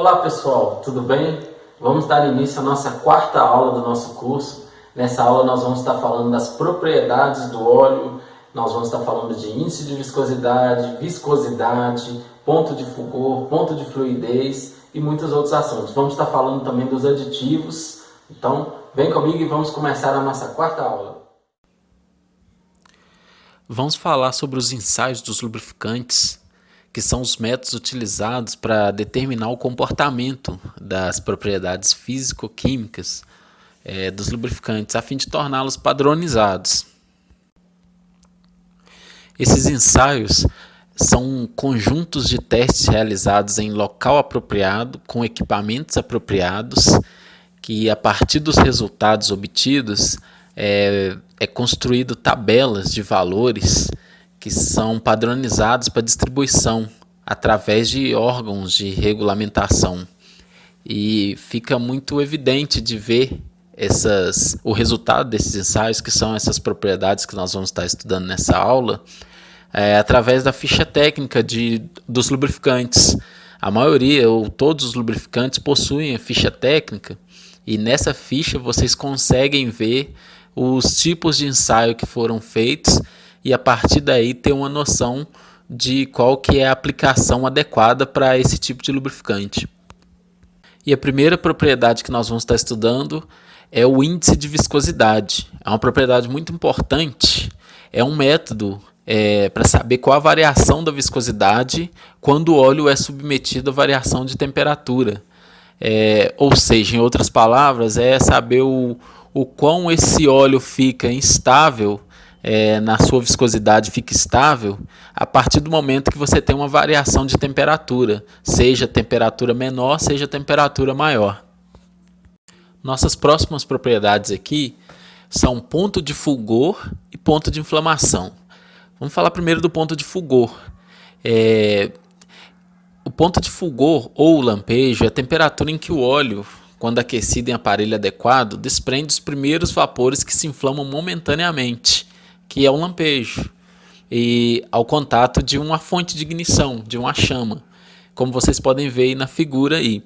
Olá pessoal, tudo bem? Vamos dar início à nossa quarta aula do nosso curso. Nessa aula nós vamos estar falando das propriedades do óleo, nós vamos estar falando de índice de viscosidade, ponto de fulgor, ponto de fluidez e muitos outros assuntos. Vamos estar falando também dos aditivos, então vem comigo e vamos começar a nossa quarta aula. Vamos falar sobre os ensaios dos lubrificantes, que são os métodos utilizados para determinar o comportamento das propriedades físico-químicas dos lubrificantes, a fim de torná-los padronizados. Esses ensaios são conjuntos de testes realizados em local apropriado, com equipamentos apropriados, que a partir dos resultados obtidos é construído tabelas de valores que são padronizados para distribuição através de órgãos de regulamentação. E fica muito evidente de ver o resultado desses ensaios, que são essas propriedades que nós vamos estar estudando nessa aula, através da ficha técnica dos lubrificantes. A maioria ou todos os lubrificantes possuem a ficha técnica, e nessa ficha vocês conseguem ver os tipos de ensaio que foram feitos e a partir daí ter uma noção de qual que é a aplicação adequada para esse tipo de lubrificante. E a primeira propriedade que nós vamos estar estudando é o índice de viscosidade. É uma propriedade muito importante, é um método para saber qual a variação da viscosidade quando o óleo é submetido a variação de temperatura. Ou seja, em outras palavras, é saber o quão esse óleo fica instável, na sua viscosidade fica estável, a partir do momento que você tem uma variação de temperatura, seja temperatura menor, seja temperatura maior. Nossas próximas propriedades aqui são ponto de fulgor e ponto de inflamação. Vamos falar primeiro do ponto de fulgor. O ponto de fulgor ou lampejo é a temperatura em que o óleo, quando aquecido em aparelho adequado, desprende os primeiros vapores que se inflamam momentaneamente, que é o lampejo, e ao contato de uma fonte de ignição, de uma chama. Como vocês podem ver aí na figura aí,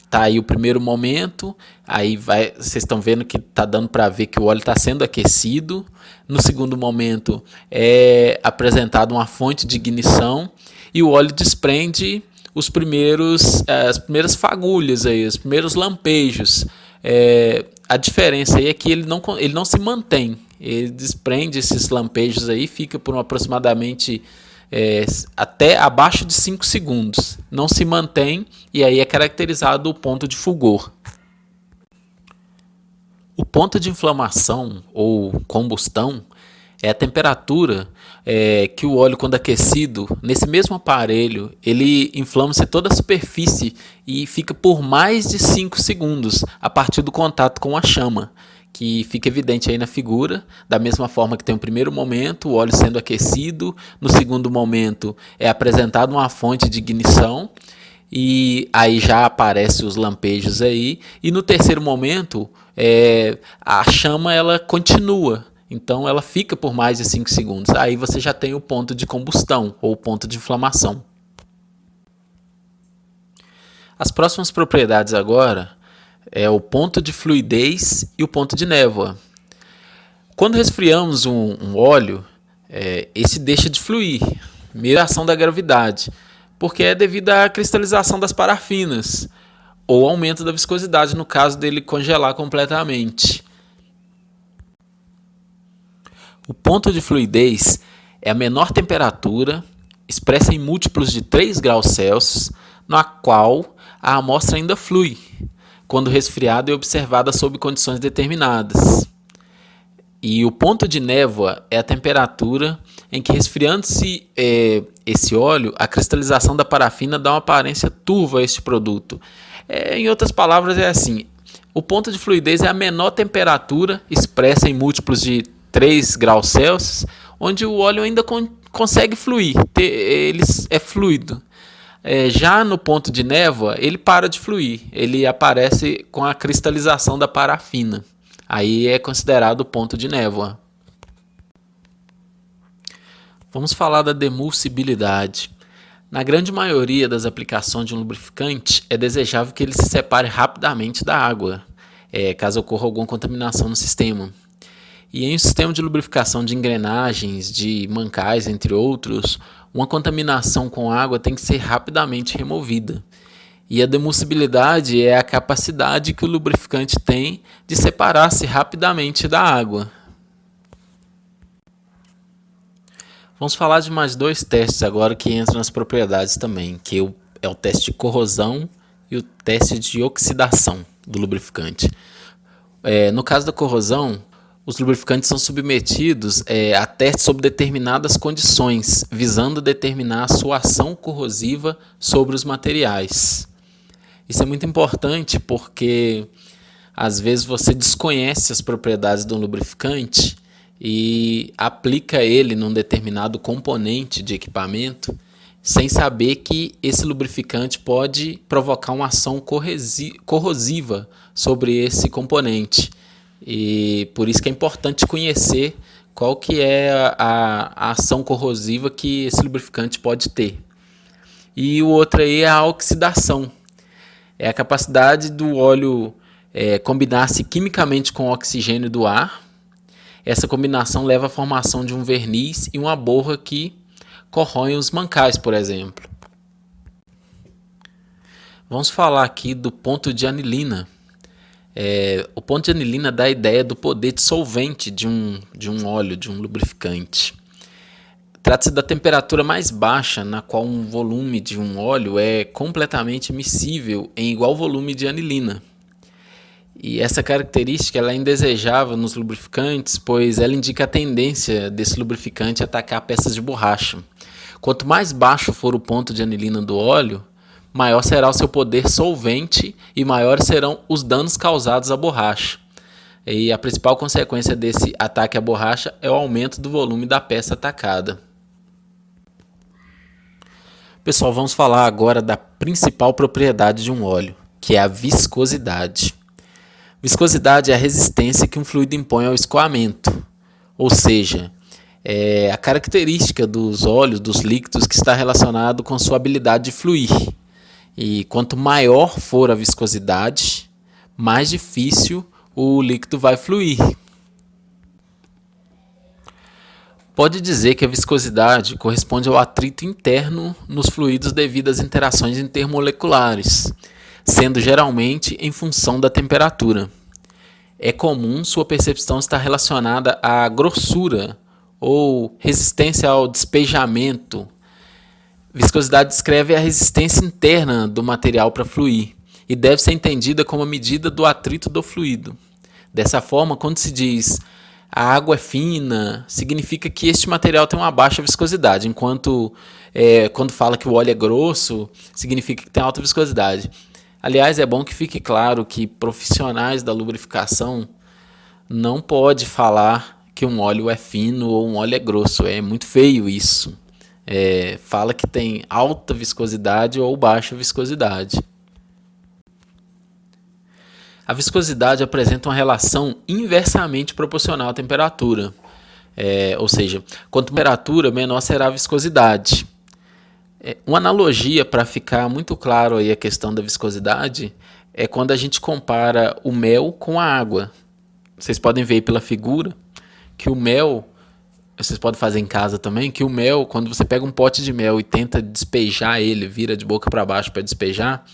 tá aí o primeiro momento, aí vocês estão vendo que tá dando para ver que o óleo está sendo aquecido. No segundo momento é apresentado uma fonte de ignição e o óleo desprende as primeiras fagulhas aí, os primeiros lampejos. A diferença aí é que ele não se mantém, ele desprende esses lampejos aí, fica por aproximadamente até abaixo de 5 segundos, não se mantém, e aí é caracterizado o ponto de fulgor. O ponto de inflamação ou combustão é a temperatura que o óleo, quando aquecido, nesse mesmo aparelho, ele inflama-se toda a superfície e fica por mais de 5 segundos a partir do contato com a chama, que fica evidente aí na figura. Da mesma forma que tem o primeiro momento, o óleo sendo aquecido, no segundo momento é apresentada uma fonte de ignição, e aí já aparecem os lampejos aí, e no terceiro momento a chama ela continua. Então ela fica por mais de 5 segundos. Aí você já tem o ponto de combustão ou ponto de inflamação. As próximas propriedades agora é o ponto de fluidez e o ponto de névoa. Quando resfriamos um óleo, esse deixa de fluir, meio ação da gravidade, porque é devido à cristalização das parafinas ou aumento da viscosidade no caso dele congelar completamente. O ponto de fluidez é a menor temperatura, expressa em múltiplos de 3 graus Celsius, na qual a amostra ainda flui, quando resfriada e observada sob condições determinadas. E o ponto de névoa é a temperatura em que, resfriando-se esse óleo, a cristalização da parafina dá uma aparência turva a este produto. Em outras palavras, é assim: o ponto de fluidez é a menor temperatura, expressa em múltiplos de 3 graus Celsius, onde o óleo ainda consegue fluir, ele é fluido. Já no ponto de névoa, ele para de fluir, ele aparece com a cristalização da parafina. Aí é considerado o ponto de névoa. Vamos falar da demulsibilidade. Na grande maioria das aplicações de um lubrificante, é desejável que ele se separe rapidamente da água, caso ocorra alguma contaminação no sistema. E em um sistema de lubrificação de engrenagens, de mancais, entre outros, uma contaminação com água tem que ser rapidamente removida. E a demussibilidade é a capacidade que o lubrificante tem de separar-se rapidamente da água. Vamos falar de mais dois testes agora que entram nas propriedades também, que é o teste de corrosão e o teste de oxidação do lubrificante. No caso da corrosão, os lubrificantes são submetidos a testes sob determinadas condições, visando determinar a sua ação corrosiva sobre os materiais. Isso é muito importante porque às vezes você desconhece as propriedades de um lubrificante e aplica ele num determinado componente de equipamento sem saber que esse lubrificante pode provocar uma ação corrosiva sobre esse componente. E por isso que é importante conhecer qual que é a ação corrosiva que esse lubrificante pode ter. E o outro aí é a oxidação. É a capacidade do óleo combinar-se quimicamente com o oxigênio do ar. Essa combinação leva à formação de um verniz e uma borra que corroem os mancais, por exemplo. Vamos falar aqui do ponto de anilina. O ponto de anilina dá a ideia do poder dissolvente de um óleo, de um lubrificante. Trata-se da temperatura mais baixa na qual um volume de um óleo é completamente miscível em igual volume de anilina. E essa característica ela é indesejável nos lubrificantes, pois ela indica a tendência desse lubrificante a atacar peças de borracha. Quanto mais baixo for o ponto de anilina do óleo, maior será o seu poder solvente e maiores serão os danos causados à borracha. E a principal consequência desse ataque à borracha é o aumento do volume da peça atacada. Pessoal, vamos falar agora da principal propriedade de um óleo, que é a viscosidade. Viscosidade é a resistência que um fluido impõe ao escoamento, ou seja, é a característica dos óleos, dos líquidos que está relacionado com sua habilidade de fluir. E quanto maior for a viscosidade, mais difícil o líquido vai fluir. Pode dizer que a viscosidade corresponde ao atrito interno nos fluidos devido às interações intermoleculares, sendo geralmente em função da temperatura. É comum sua percepção estar relacionada à grossura ou resistência ao despejamento. Viscosidade descreve a resistência interna do material para fluir e deve ser entendida como a medida do atrito do fluido. Dessa forma, quando se diz a água é fina, significa que este material tem uma baixa viscosidade, enquanto quando fala que o óleo é grosso, significa que tem alta viscosidade. Aliás, é bom que fique claro que profissionais da lubrificação não podem falar que um óleo é fino ou um óleo é grosso. É muito feio isso. Fala que tem alta viscosidade ou baixa viscosidade. A viscosidade apresenta uma relação inversamente proporcional à temperatura. Ou seja, quanto temperatura, menor será a viscosidade. Uma analogia para ficar muito claro aí a questão da viscosidade é quando a gente compara o mel com a água. Vocês podem ver aí pela figura que o mel, vocês podem fazer em casa também, que o mel, quando você pega um pote de mel e tenta despejar ele, vira de boca para baixo para despejar,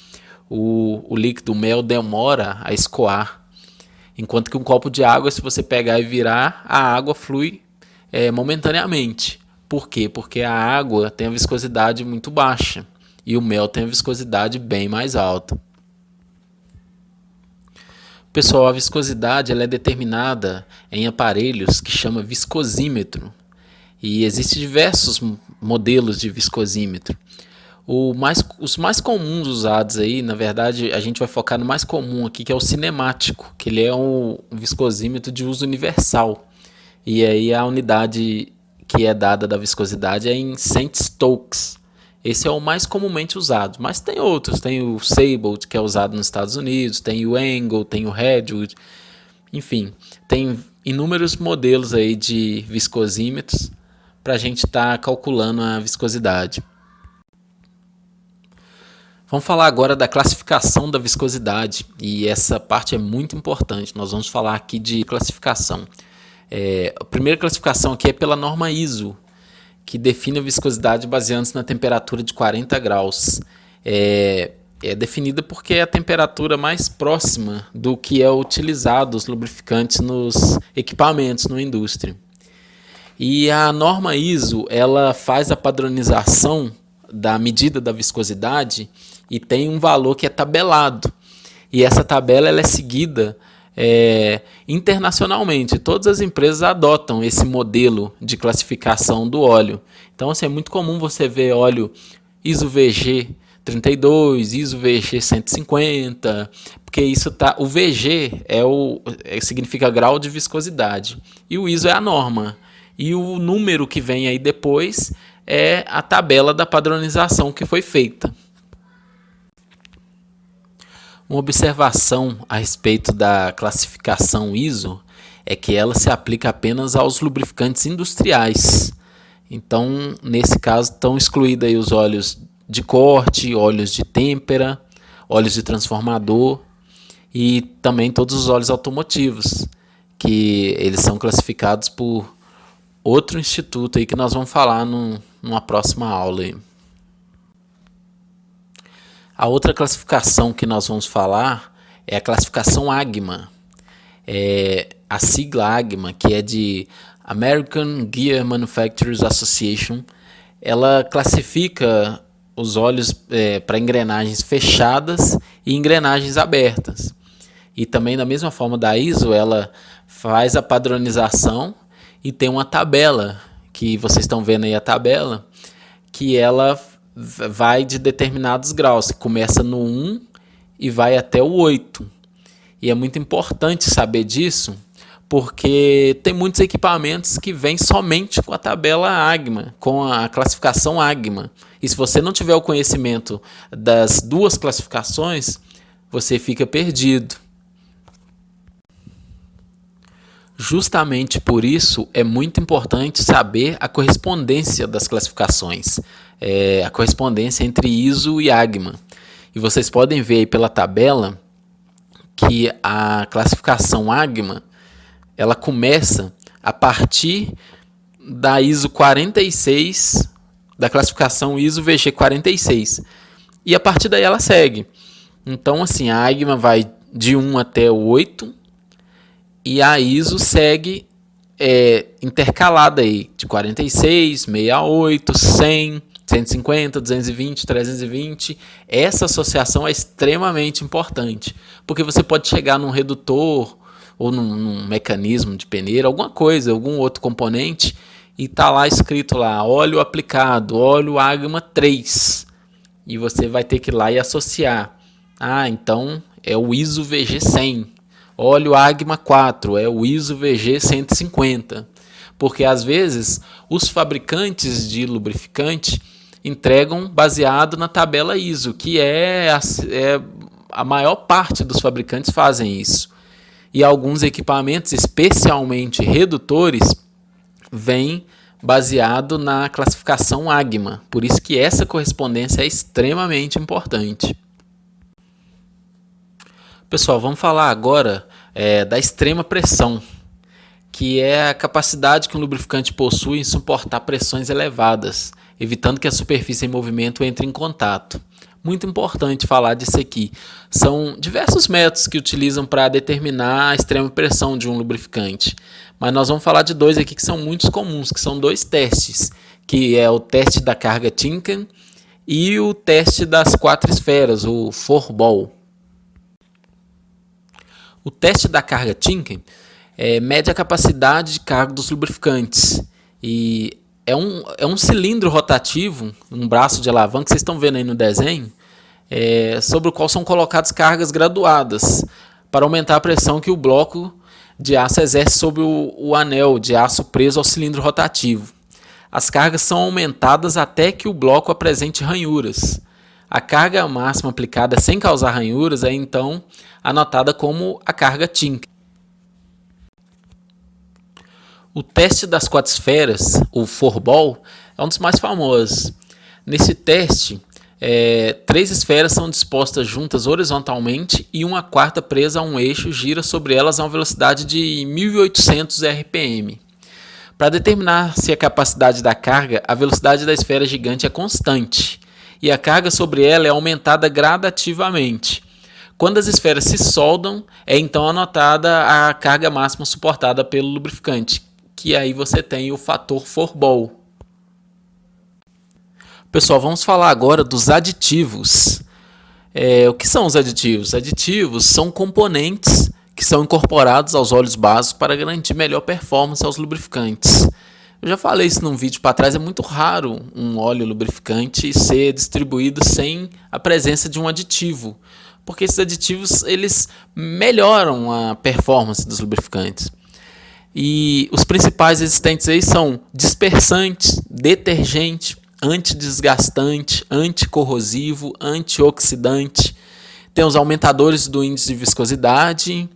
o líquido o mel demora a escoar. Enquanto que um copo de água, se você pegar e virar, a água flui momentaneamente. Por quê? Porque a água tem a viscosidade muito baixa e o mel tem a viscosidade bem mais alta. Pessoal, a viscosidade ela é determinada em aparelhos que chama viscosímetro. E existem diversos modelos de viscosímetro. Os mais comuns usados aí, na verdade, a gente vai focar no mais comum aqui, que é o cinemático, que ele é um viscosímetro de uso universal. E aí a unidade que é dada da viscosidade é em cent-stokes. Esse é o mais comumente usado, mas tem outros, tem o Seibold, que é usado nos Estados Unidos, tem o Engel, tem o Redwood, enfim, tem inúmeros modelos aí de viscosímetros para a gente estar calculando a viscosidade. Vamos falar agora da classificação da viscosidade, e essa parte é muito importante. Nós vamos falar aqui de classificação. A primeira classificação aqui é pela norma ISO, que define a viscosidade baseando-se na temperatura de 40 graus. É definida porque é a temperatura mais próxima do que é utilizado os lubrificantes nos equipamentos, na indústria. E a norma ISO, ela faz a padronização da medida da viscosidade e tem um valor que é tabelado. E essa tabela ela é seguida internacionalmente. Todas as empresas adotam esse modelo de classificação do óleo. Então, assim, é muito comum você ver óleo ISO VG 32, ISO VG 150, porque o VG significa grau de viscosidade e o ISO é a norma. E o número que vem aí depois é a tabela da padronização que foi feita. Uma observação a respeito da classificação ISO é que ela se aplica apenas aos lubrificantes industriais. Então, nesse caso, estão excluídos aí os óleos de corte, óleos de têmpera, óleos de transformador e também todos os óleos automotivos, que eles são classificados por outro instituto aí que nós vamos falar numa próxima aula aí. A outra classificação que nós vamos falar é a classificação AGMA. A sigla AGMA, que é de American Gear Manufacturers Association, ela classifica os óleos para engrenagens fechadas e engrenagens abertas. E também, da mesma forma da ISO, ela faz a padronização e tem uma tabela, que vocês estão vendo aí a tabela, que ela vai de determinados graus, começa no 1 e vai até o 8. E é muito importante saber disso, porque tem muitos equipamentos que vêm somente com a tabela AGMA, com a classificação AGMA. E se você não tiver o conhecimento das duas classificações, você fica perdido. Justamente por isso é muito importante saber a correspondência das classificações, a correspondência entre ISO e AGMA. E vocês podem ver aí pela tabela que a classificação AGMA ela começa a partir da ISO 46, da classificação ISO VG 46, e a partir daí ela segue. Então, assim, a AGMA vai de 1 até o 8, e a ISO segue intercalada aí, de 46, 68, 100, 150, 220, 320. Essa associação é extremamente importante, porque você pode chegar num redutor ou num mecanismo de peneira, alguma coisa, algum outro componente, e tá lá escrito lá, óleo aplicado, óleo AGMA 3, e você vai ter que ir lá e associar. Então é o ISO VG 100. Óleo AGMA 4 é o ISO VG 150, porque às vezes os fabricantes de lubrificante entregam baseado na tabela ISO, que a maior parte dos fabricantes fazem isso. E alguns equipamentos, especialmente redutores, vêm baseado na classificação AGMA. Por isso que essa correspondência é extremamente importante. Pessoal, vamos falar agora da extrema pressão, que é a capacidade que um lubrificante possui em suportar pressões elevadas, evitando que a superfície em movimento entre em contato. Muito importante falar disso aqui. São diversos métodos que utilizam para determinar a extrema pressão de um lubrificante, mas nós vamos falar de dois aqui que são muito comuns, que são dois testes, que é o teste da carga Tinkham e o teste das 4 esferas, o 4-ball. O teste da carga Tinkham mede a capacidade de carga dos lubrificantes e é um cilindro rotativo, um braço de alavanca, que vocês estão vendo aí no desenho, sobre o qual são colocadas cargas graduadas para aumentar a pressão que o bloco de aço exerce sobre o anel de aço preso ao cilindro rotativo. As cargas são aumentadas até que o bloco apresente ranhuras. A carga máxima aplicada sem causar ranhuras é então anotada como a carga Tinkham. O teste das 4 esferas, o 4-ball, é um dos mais famosos. Nesse teste, 3 esferas são dispostas juntas horizontalmente e uma quarta presa a um eixo gira sobre elas a uma velocidade de 1800 RPM. Para determinar se a capacidade da carga, a velocidade da esfera gigante é constante e a carga sobre ela é aumentada gradativamente. Quando as esferas se soldam, é então anotada a carga máxima suportada pelo lubrificante, que aí você tem o fator Forbol. Pessoal, vamos falar agora dos aditivos. O que são os aditivos? Aditivos são componentes que são incorporados aos óleos básicos para garantir melhor performance aos lubrificantes. Eu já falei isso num vídeo para trás, é muito raro um óleo lubrificante ser distribuído sem a presença de um aditivo, porque esses aditivos eles melhoram a performance dos lubrificantes. E os principais existentes aí são dispersantes, detergente, antidesgastante, anticorrosivo, antioxidante. Tem os aumentadores do índice de viscosidade.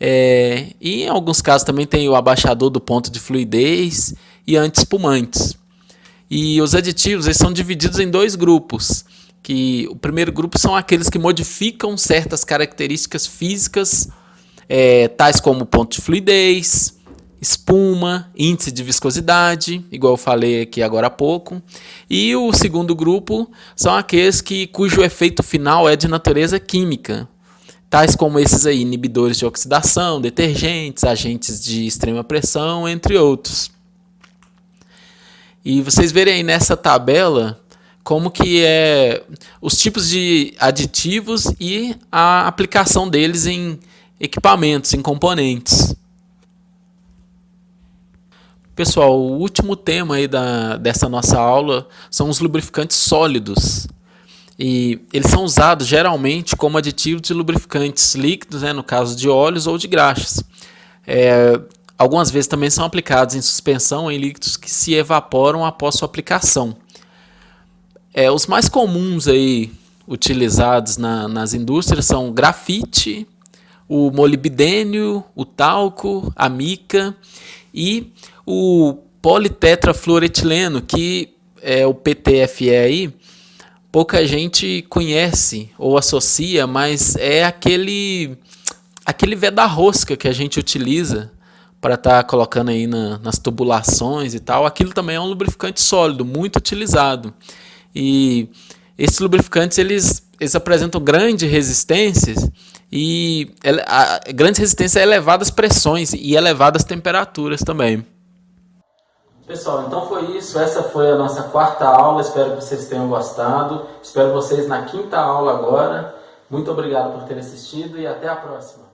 E em alguns casos também tem o abaixador do ponto de fluidez e anti-espumantes. E os aditivos eles são divididos em 2 grupos. Que o primeiro grupo são aqueles que modificam certas características físicas, tais como ponto de fluidez, espuma, índice de viscosidade, igual eu falei aqui agora há pouco. E o segundo grupo são aqueles cujo efeito final é de natureza química, tais como esses aí, inibidores de oxidação, detergentes, agentes de extrema pressão, entre outros. E vocês verem aí nessa tabela como que é os tipos de aditivos e a aplicação deles em equipamentos, em componentes. Pessoal, o último tema aí dessa nossa aula são os lubrificantes sólidos. E eles são usados geralmente como aditivos de lubrificantes líquidos, no caso de óleos ou de graxas. Algumas vezes também são aplicados em suspensão em líquidos que se evaporam após sua aplicação. Os mais comuns aí utilizados nas indústrias são o grafite, o molibdênio, o talco, a mica e o politetrafluoretileno, que é o PTFE aí, pouca gente conhece ou associa, mas é aquele veda-rosca que a gente utiliza para estar colocando aí nas tubulações e tal. Aquilo também é um lubrificante sólido, muito utilizado. E esses lubrificantes eles apresentam grandes resistências grandes resistências a elevadas pressões e elevadas temperaturas também. Pessoal, então foi isso. Essa foi a nossa 4ª aula. Espero que vocês tenham gostado. Espero vocês na 5ª aula agora. Muito obrigado por ter assistido e até a próxima.